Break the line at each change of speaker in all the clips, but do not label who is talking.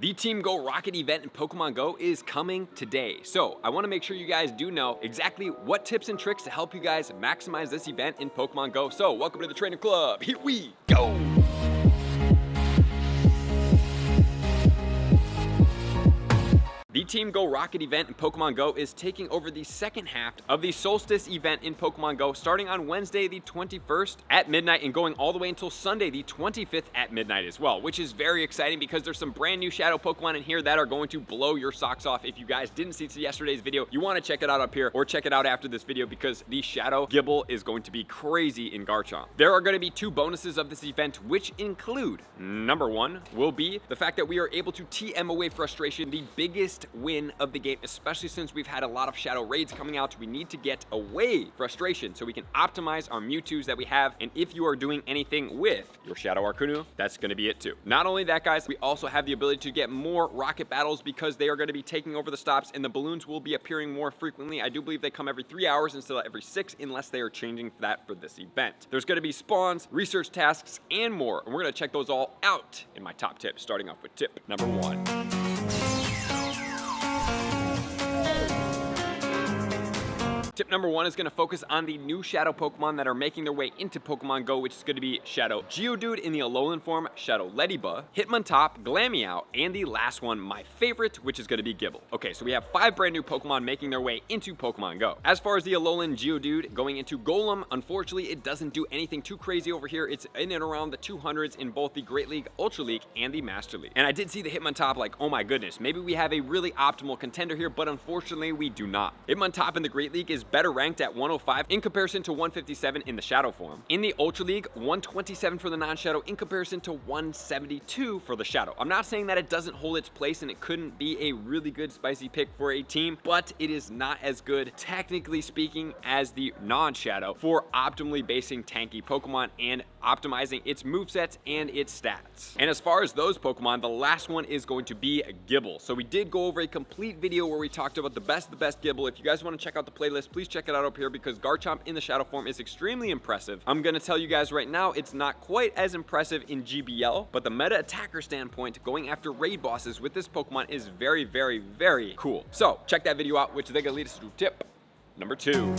The Team Go Rocket event in Pokemon Go is coming today. So I want to make sure you guys do know exactly what tips and tricks to help you guys maximize this event in Pokemon Go. So welcome to the Training Club. Here we go. The Team Go Rocket event in Pokemon Go is taking over the second half of the Solstice event in Pokemon Go, starting on Wednesday the 21st at midnight and going all the way until Sunday the 25th at midnight as well, which is very exciting because there's some brand new Shadow Pokemon in here that are going to blow your socks off. If you guys didn't see yesterday's video, you want to check it out up here or check it out after this video because the Shadow Gible is going to be crazy in Garchomp. There are going to be two bonuses of this event, which include, number one, will be the fact that we are able to TM away frustration, the biggest win of the game, especially since we've had a lot of shadow raids coming out. We need to get away frustration so we can optimize our Mewtwo's that we have, and if you are doing anything with your Shadow Arcanine, that's going to be it too. Not only that, guys, we also have the ability to get more rocket battles because they are going to be taking over the stops and the balloons will be appearing more frequently. I do believe they come every 3 hours instead of every 6 unless they are changing that for this event. There's going to be spawns, research tasks, and more, and we're going to check those all out in my top tips, starting off with tip number 1. Tip number 1 is going to focus on the new Shadow Pokemon that are making their way into Pokemon Go, which is going to be Shadow Geodude in the Alolan form, Shadow Leddyba, Hitmontop, Glameow, and the last one, my favorite, which is going to be Gible. Okay, so we have 5 brand new Pokemon making their way into Pokemon Go. As far as the Alolan Geodude going into Golem, unfortunately, it doesn't do anything too crazy over here. It's in and around the 200s in both the Great League, Ultra League, and the Master League. And I did see the Hitmontop like, oh my goodness, maybe we have a really optimal contender here, but unfortunately, we do not. Hitmontop in the Great League is better ranked at 105 in comparison to 157 in the Shadow form. In the Ultra League, 127 for the non-Shadow in comparison to 172 for the Shadow. I'm not saying that it doesn't hold its place and it couldn't be a really good spicy pick for a team, but it is not as good, technically speaking, as the non-Shadow for optimally basing tanky Pokemon and optimizing its movesets and its stats. And as far as those Pokemon, the last one is going to be Gible. So we did go over a complete video where we talked about the best Gible. If you guys want to check out the playlist, please check it out up here because Garchomp in the Shadow form is extremely impressive. I'm going to tell you guys right now, it's not quite as impressive in GBL, but the meta attacker standpoint, going after raid bosses with this Pokemon is very, very, very cool. So check that video out, which is going to lead us to tip number 2.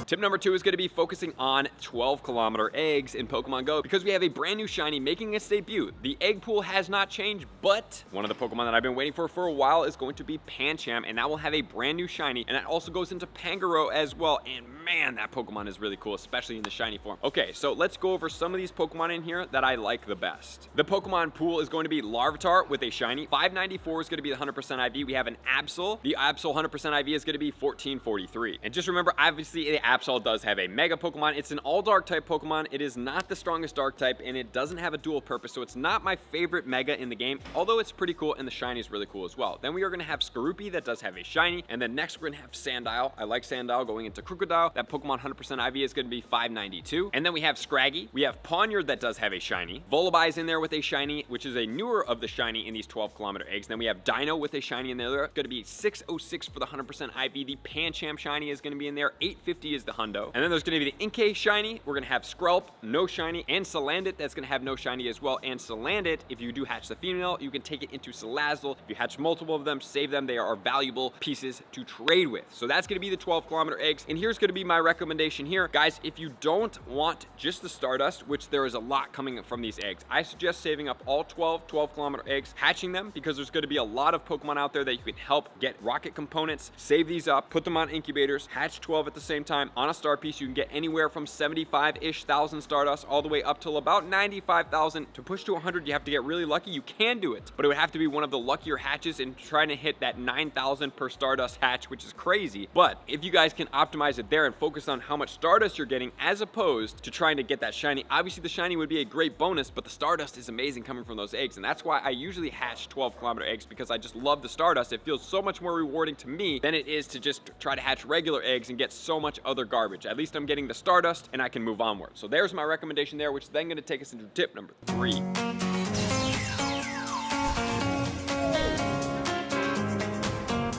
Tip number 2 is going to be focusing on 12-kilometer eggs in Pokemon Go because we have a brand new shiny making its debut. The egg pool has not changed, but one of the Pokemon that I've been waiting for a while is going to be Pancham, and that will have a brand new shiny, and that also goes into Pangoro as well. And man, that Pokemon is really cool, especially in the shiny form. Okay, so let's go over some of these Pokemon in here that I like the best. The Pokemon pool is going to be Larvitar with a shiny. 594 is going to be the 100% IV. We have an Absol. The Absol 100% IV is going to be 1443. And just remember, obviously, the Absol does have a Mega Pokemon. It's an all Dark type Pokemon. It is not the strongest Dark type, and it doesn't have a dual purpose, so it's not my favorite Mega in the game, although it's pretty cool, and the shiny is really cool as well. Then we are going to have Skorupi that does have a shiny, and then next we're going to have Sandile. I like Sandile going into Crocodile. That Pokemon 100% IV is going to be 592. And then we have Scraggy. We have Pawniard that does have a shiny. Volibee is in there with a shiny, which is a newer of the shiny in these 12-kilometer eggs. Then we have Dino with a shiny in there. It's going to be 606 for the 100% IV. The Pancham shiny is going to be in there. 850 is the Hundo. And then there's going to be the Inkay shiny. We're going to have Skrelp, no shiny, and Salandit that's going to have no shiny as well. And Salandit, if you do hatch the female, you can take it into Salazzle. If you hatch multiple of them, save them. They are valuable pieces to trade with. So that's going to be the 12-kilometer eggs. And here's going to be my recommendation here. Guys, if you don't want just the Stardust, which there is a lot coming from these eggs, I suggest saving up all 12-kilometer eggs, hatching them, because there's going to be a lot of Pokemon out there that you can help get rocket components. Save these up, put them on incubators, hatch 12 at the same time. On a star piece, you can get anywhere from 75-ish thousand Stardust all the way up till about 95,000. To push to 100, you have to get really lucky. You can do it, but it would have to be one of the luckier hatches and trying to hit that 9,000 per Stardust hatch, which is crazy. But if you guys can optimize it there and focus on how much Stardust you're getting as opposed to trying to get that shiny, obviously the shiny would be a great bonus, but the Stardust is amazing coming from those eggs, and that's why I usually hatch 12-kilometer eggs, because I just love the Stardust. It feels so much more rewarding to me than it is to just try to hatch regular eggs and get so much other garbage. At least I'm getting the Stardust and I can move onward. So there's my recommendation there, which is then going to take us into tip number 3.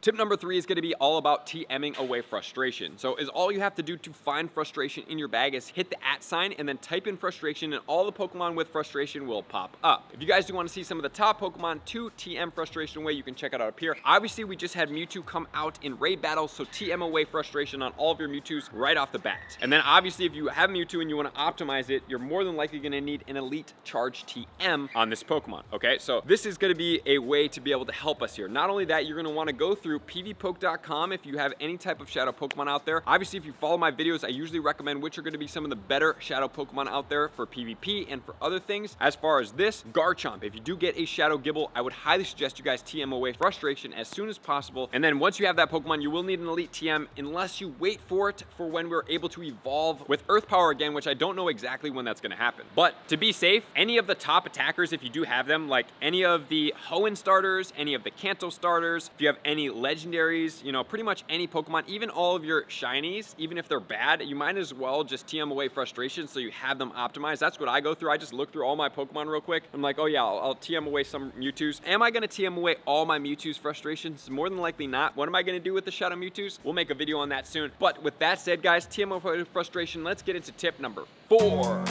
Tip number 3 is going to be all about TMing away frustration. So is all you have to do to find frustration in your bag is hit the @ and then type in frustration, and all the Pokemon with frustration will pop up. If you guys do want to see some of the top Pokemon to TM frustration away, you can check it out up here. Obviously, we just had Mewtwo come out in raid battles, so TM away frustration on all of your Mewtwo's right off the bat. And then obviously, if you have Mewtwo and you want to optimize it, you're more than likely going to need an elite charge TM on this Pokemon. Okay, so this is going to be a way to be able to help us here. Not only that, you're going to want to go through pvpoke.com if you have any type of shadow Pokemon out there. Obviously, if you follow my videos, I usually recommend which are going to be some of the better shadow Pokemon out there for PvP and for other things. As far as this, Garchomp, if you do get a shadow gible, I would highly suggest you guys TM away frustration as soon as possible. And then once you have that Pokemon, you will need an elite TM unless you wait for it for when we're able to evolve with Earth Power again, which I don't know exactly when that's going to happen. But to be safe, any of the top attackers, if you do have them, like any of the Hoenn starters, any of the Kanto starters, if you have any legendaries, you know, pretty much any Pokemon, even all of your shinies, even if they're bad, you might as well just TM away frustration so you have them optimized. That's what I go through. I just look through all my Pokemon real quick. I'm like, oh yeah, I'll TM away some Mewtwo's. Am I going to TM away all my Mewtwo's frustrations? More than likely not. What am I going to do with the Shadow Mewtwo's? We'll make a video on that soon. But with that said, guys, TM away frustration, let's get into tip number 4.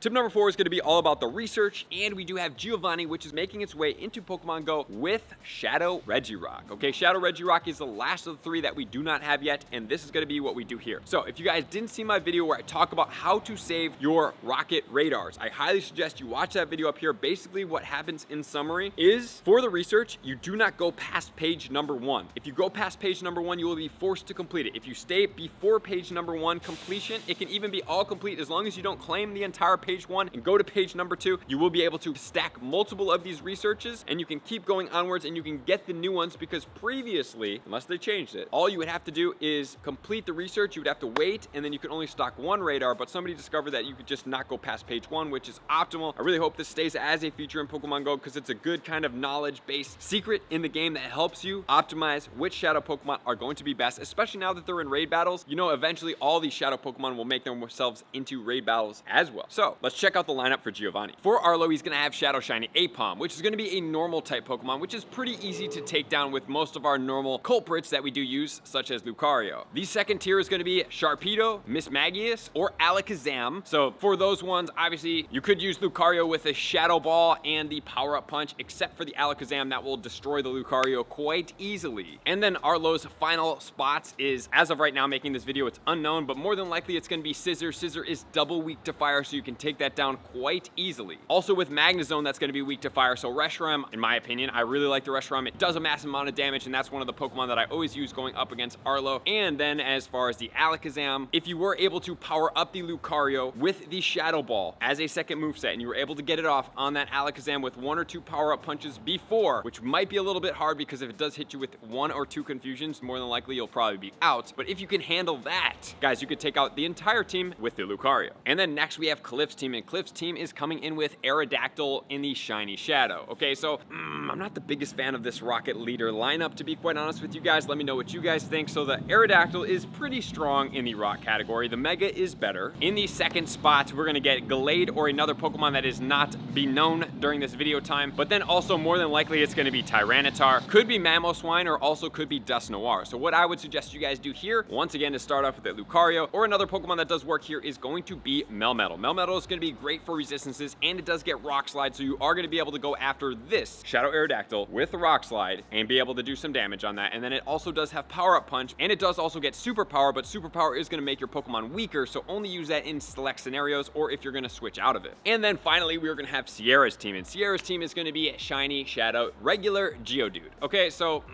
Tip number 4 is going to be all about the research, and we do have Giovanni, which is making its way into Pokemon Go with Shadow Regirock. Okay, Shadow Regirock is the last of the 3 that we do not have yet, and this is going to be what we do here. So if you guys didn't see my video where I talk about how to save your rocket radars, I highly suggest you watch that video up here. Basically what happens in summary is, for the research, you do not go past page number 1. If you go past page number 1, you will be forced to complete it. If you stay before page number 1 completion, it can even be all complete as long as you don't claim the entire page 1 and go to page number 2. You will be able to stack multiple of these researches, and you can keep going onwards, and you can get the new ones, because previously, unless they changed it, all you would have to do is complete the research. You would have to wait, and then you could only stock 1 radar, but somebody discovered that you could just not go past page 1, which is optimal. I really hope this stays as a feature in Pokemon Go, because it's a good kind of knowledge-based secret in the game that helps you optimize which shadow Pokemon are going to be best, especially now that they're in raid battles. You know, eventually all these shadow Pokemon will make themselves into raid battles as well. So let's check out the lineup for Giovanni. For Arlo, he's going to have Shadow Shiny aipom, which is going to be a normal type Pokemon, which is pretty easy to take down with most of our normal culprits that we do use, such as Lucario. The second tier is going to be Sharpedo, Mismagius, or Alakazam. So for those ones, obviously, you could use Lucario with a Shadow Ball and the Power-Up Punch, except for the Alakazam that will destroy the Lucario quite easily. And then Arlo's final spots is, as of right now making this video, it's unknown, but more than likely it's going to be Scissor. Scissor is double weak to fire, so you can take that down quite easily. Also with Magnezone, that's going to be weak to fire, so Reshiram, in my opinion, I really like the Reshiram. It does a massive amount of damage, and that's one of the Pokemon that I always use going up against Arlo. And then as far as the Alakazam, if you were able to power up the Lucario with the Shadow Ball as a second moveset, and you were able to get it off on that Alakazam with 1 or 2 power-up punches before, which might be a little bit hard because if it does hit you with 1 or 2 confusions, more than likely you'll probably be out. But if you can handle that, guys, you could take out the entire team with the Lucario. And then next we have Cliff's team, and Cliff's team is coming in with Aerodactyl in the Shiny Shadow. Okay, so I'm not the biggest fan of this Rocket Leader lineup, to be quite honest with you guys. Let me know what you guys think. So the Aerodactyl is pretty strong in the Rock category. The Mega is better. In the second spot, we're gonna get Gallade, or another Pokemon that is not be known during this video time, but then also more than likely it's gonna be Tyranitar. Could be Mamoswine, or also could be Dusknoir. So what I would suggest you guys do here, once again, to start off with the Lucario, or another Pokemon that does work here is going to be Melmetal. Melmetal is gonna be great for resistances, and it does get Rock Slide, so you are going to be able to go after this Shadow Aerodactyl with the Rock Slide and be able to do some damage on that. And then it also does have Power-Up Punch, and it does also get Super Power, but Super Power is going to make your Pokemon weaker, so only use that in select scenarios or if you're going to switch out of it. And then finally, we're going to have Sierra's team, and Sierra's team is going to be Shiny, Shadow, regular Geodude. Okay, so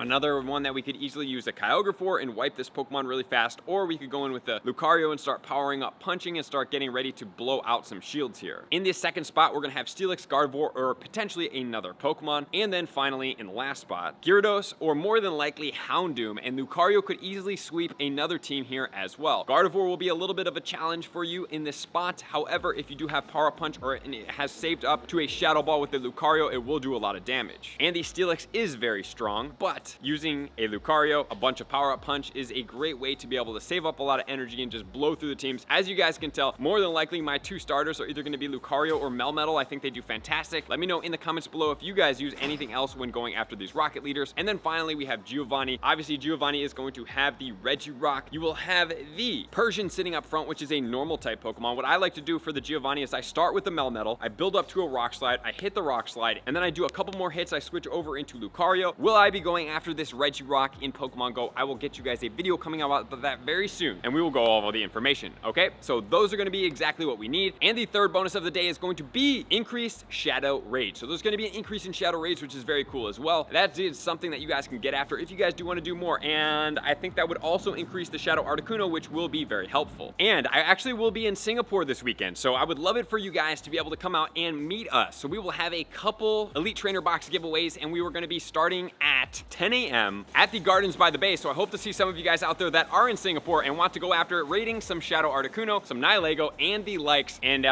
another one that we could easily use a Kyogre for and wipe this Pokemon really fast, or we could go in with the Lucario and start powering up punching and start getting ready to blow out some shields here. In this second spot, we're going to have Steelix, Gardevoir, or potentially another Pokemon. And then finally, in the last spot, Gyarados, or more than likely Houndoom, and Lucario could easily sweep another team here as well. Gardevoir will be a little bit of a challenge for you in this spot. However, if you do have Power Punch, or it has saved up to a Shadow Ball with the Lucario, it will do a lot of damage. And the Steelix is very strong, but but using a Lucario, a bunch of power-up punch is a great way to be able to save up a lot of energy and just blow through the teams. As you guys can tell, more than likely my two starters are either going to be Lucario or Melmetal. I think they do fantastic. Let me know in the comments below if you guys use anything else when going after these rocket leaders. And then finally, we have Giovanni. Obviously, Giovanni is going to have the regirock. You will have the Persian sitting up front, which is a normal type Pokemon. What I like to do for the Giovanni is I start with the Melmetal, I build up to a rock slide, I hit the rock slide, and then I do a couple more hits. I switch over into Lucario. Will I be going after this regirock in Pokemon Go? I will get you guys a video coming out about that very soon, and we will go over the information, okay? So those are going to be exactly what we need. And the third bonus of the day is going to be increased Shadow Rage. So there's going to be an increase in Shadow Rage, which is very cool as well. That is something that you guys can get after if you guys do want to do more. And I think that would also increase the Shadow Articuno, which will be very helpful. And I actually will be in Singapore this weekend, so I would love it for you guys to be able to come out and meet us. So we will have a couple Elite Trainer box giveaways, and we were going to be starting at 10 a.m. at the Gardens by the Bay. So I hope to see some of you guys out there that are in Singapore and want to go after raiding some Shadow Articuno, some Nihilego, and the likes. And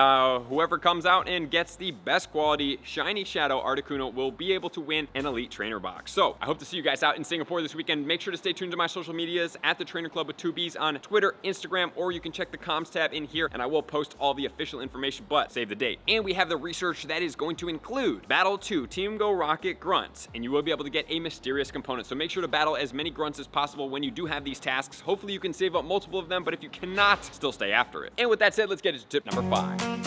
whoever comes out and gets the best quality shiny Shadow Articuno will be able to win an Elite Trainer box. So I hope to see you guys out in Singapore this weekend. Make sure to stay tuned to my social medias at the Trainer Club with 2Bs on Twitter, Instagram, or you can check the comms tab in here, and I will post all the official information, but save the date. And we have the research that is going to include Battle 2 Team Go Rocket Grunts, and you will be able to get a mysterious component. So make sure to battle as many grunts as possible when you do have these tasks. Hopefully you can save up multiple of them, but if you cannot, still stay after it. And with that said, let's get into tip number 5.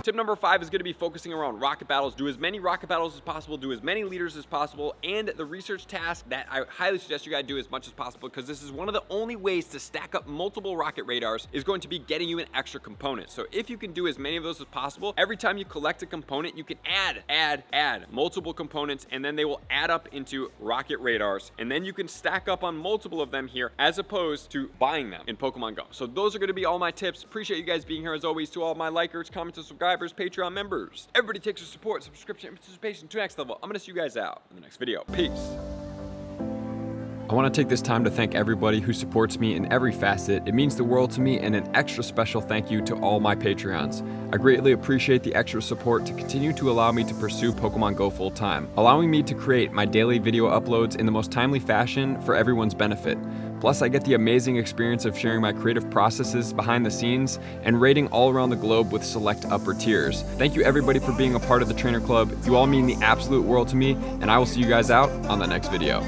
Tip number 5 is going to be focusing around rocket battles. Do as many rocket battles as possible, do as many leaders as possible, and the research task that I highly suggest you guys do as much as possible, because this is one of the only ways to stack up multiple rocket radars is going to be getting you an extra component. So if you can do as many of those as possible, every time you collect a component, you can add multiple components, and then they will add up into rocket radars, and then you can stack up on multiple of them here as opposed to buying them in Pokemon Go. So those are going to be all my tips. Appreciate you guys being here as always. To all my likers, commenters, subscribers, Patreon members, everybody takes your support, subscription, and participation to the next level. I'm gonna see you guys out in the next video. Peace. I want to take this time to thank everybody who supports me in every facet. It means the world to me, and an extra special thank you to all my Patreons. I greatly appreciate the extra support to continue to allow me to pursue Pokemon Go full time, allowing me to create my daily video uploads in the most timely fashion for everyone's benefit. Plus, I get the amazing experience of sharing my creative processes behind the scenes and raiding all around the globe with select upper tiers. Thank you everybody for being a part of the Trainer Club. You all mean the absolute world to me, and I will see you guys out on the next video.